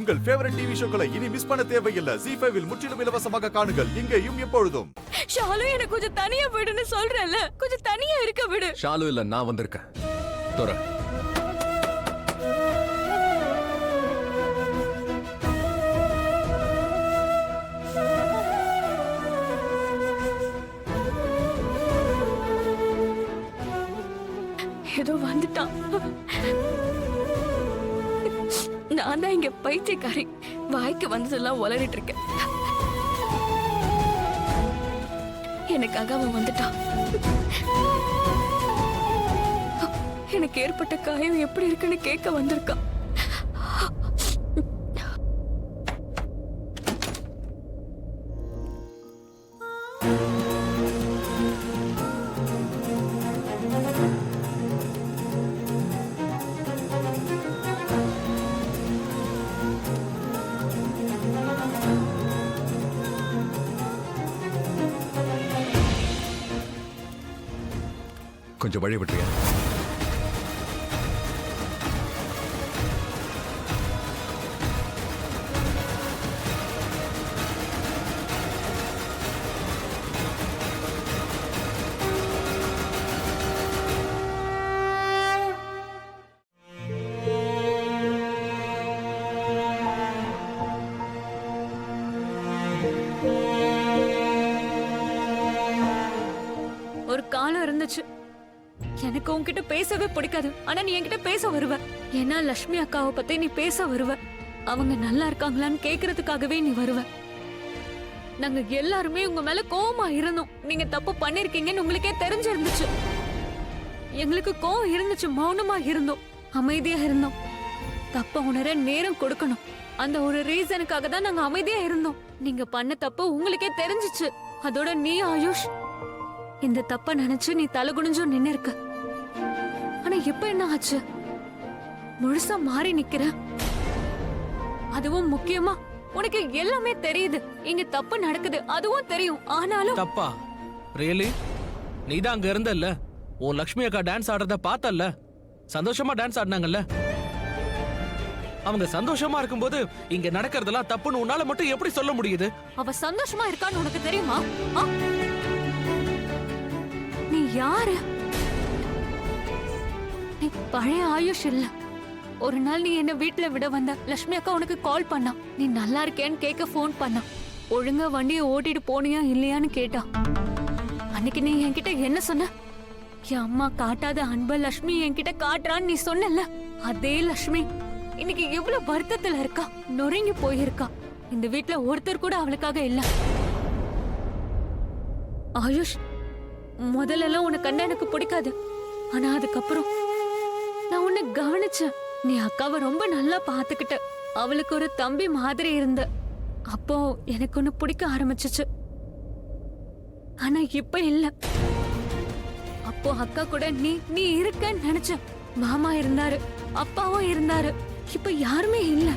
உங்கள் favourite TV ஷோக்களை இனி miss பண்ண தேவையில்லை. ZEE5 இல் முற்றிலும் இலவசமாக காணுங்கள். இங்கேயும் எப்பொழுதும். ஷாலு எனக்கு கொஞ்சம் தனியா விடுன்னு சொல்றேன்ல, கொஞ்சம் தனியா இருக்க விடு. ஷாலு இல்ல, நான் வந்திருக்கேன். தோற ஏதோ வந்துட்டான். நான் தான் இங்க பைத்தியக்காரி, வாய்க்கு வந்ததெல்லாம் உளறிட்டு இருக்கேன். எனக்காக அவன் வந்துட்டான். எனக்கு ஏற்பட்ட காயம் எப்படி இருக்குன்னு கேட்க வந்திருக்கான். கொஞ்சம் வழி விட்டுறியா? ஒரு காலம் இருந்துச்சு, எனக்கு உன்கிட்ட பேசவே பிடிக்காது. ஆனா நீ என்கிட்ட பேச வருவ. ஏன்னா லட்சுமி அக்காவை பத்தி நீ பேச வருவ. அவங்க நல்லா இருக்காங்களான்னு கேக்குறதுக்காகவே நீ வருவ. நாங்க எல்லாருமே உங்க மேல கோவமா இருந்தோம். நீங்க தப்பு பண்ணிருக்கீங்கன்னு உங்களுக்கே தெரிஞ்சிருந்துச்சு. எங்களுக்கு கோவம் இருந்துச்சு, மௌனமா இருந்தோம், அமைதியா இருந்தோம். தப்ப உணர நேரம் கொடுக்கணும். அந்த ஒரு ரீசனுக்காக தான் நாங்க அமைதியா இருந்தோம். நீங்க பண்ண தப்பு உங்களுக்கே தெரிஞ்சிச்சு. அதோட நீ ஆயுஷ் இந்த தப்ப நினைச்சு நீ தலகுனிஞ்சும் நின்னு இருக்க. ஆனா இப்ப என்ன ஆச்சு? முழுசா மாறி நிக்கிற. அதுவும் முக்கியமா உனக்கு எல்லாமே தெரியுது. இங்க தப்பு நடக்குது, அதுவும் தெரியும். ஆனாலும் தப்பா? ரியலி? நீதான் அங்க இருந்தல்ல, உன் லக்ஷ்மி அக்கா டான்ஸ் ஆடுறத பார்த்தல்ல, சந்தோஷமா டான்ஸ் ஆடினாங்கல்ல. அவங்க சந்தோஷமா இருக்கும்போது இங்க நடக்கிறதெல்லாம் தப்புன்னு உன்னால மட்டும் எப்படி சொல்ல முடியுது? அவ சந்தோஷமா இருக்கான்னு உனக்கு தெரியுமா? நீ யாரு? நீ பழைய ஆயுஷ் இல்ல. ஒரு நாள் நீ என்ன வீட்டுல விட வந்த. லட்சுமி அக்கா உனக்கு கால் பண்ணா. நீ நல்லா இருக்கேன்னு கேட்க போன் பண்ணா. ஒழுங்கா வண்டியை ஓட்டிட்டு போனியா இல்லையான்னு கேட்டா. அன்னைக்கு நீ என்கிட்ட என்ன சொன்ன? என் அம்மா காட்டாத அன்ப லட்சுமி என்கிட்ட காட்டுறான்னு நீ சொன்னல. அதே லட்சுமி இன்னைக்கு எவ்வளவு வருத்தத்துல இருக்கா, நொறுங்கி போயிருக்கா. இந்த வீட்டுல ஒருத்தர் கூட அவளுக்காக இல்ல. ஆயுஷ், முதல்ல உன்னை கண்ட எனக்கு பிடிக்காது. ஆனா அதுக்கப்புறம் நான் உன்னை கவனிச்சேன். நீ அக்காவை ரொம்ப நல்லா பாத்துக்கிட்ட. அவளுக்கு ஒரு தம்பி மாதிரி இருந்த. அப்போ எனக்கு ஒன்னு பிடிக்க ஆரம்பிச்சுச்சு. ஆனா இப்ப இல்ல. அப்போ அக்கா கூட நீ இருக்கன்னு நினைச்ச. மாமா இருந்தாரு, அப்பாவும் இருந்தாரு. இப்ப யாருமே இல்ல.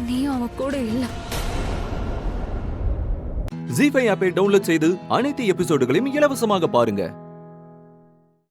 நீயும் அவ கூட இல்ல. ZEE5 ஆப்பை டவுன்லோட் செய்து அனைத்து எபிசோடுகளையும் இலவசமாக பாருங்க.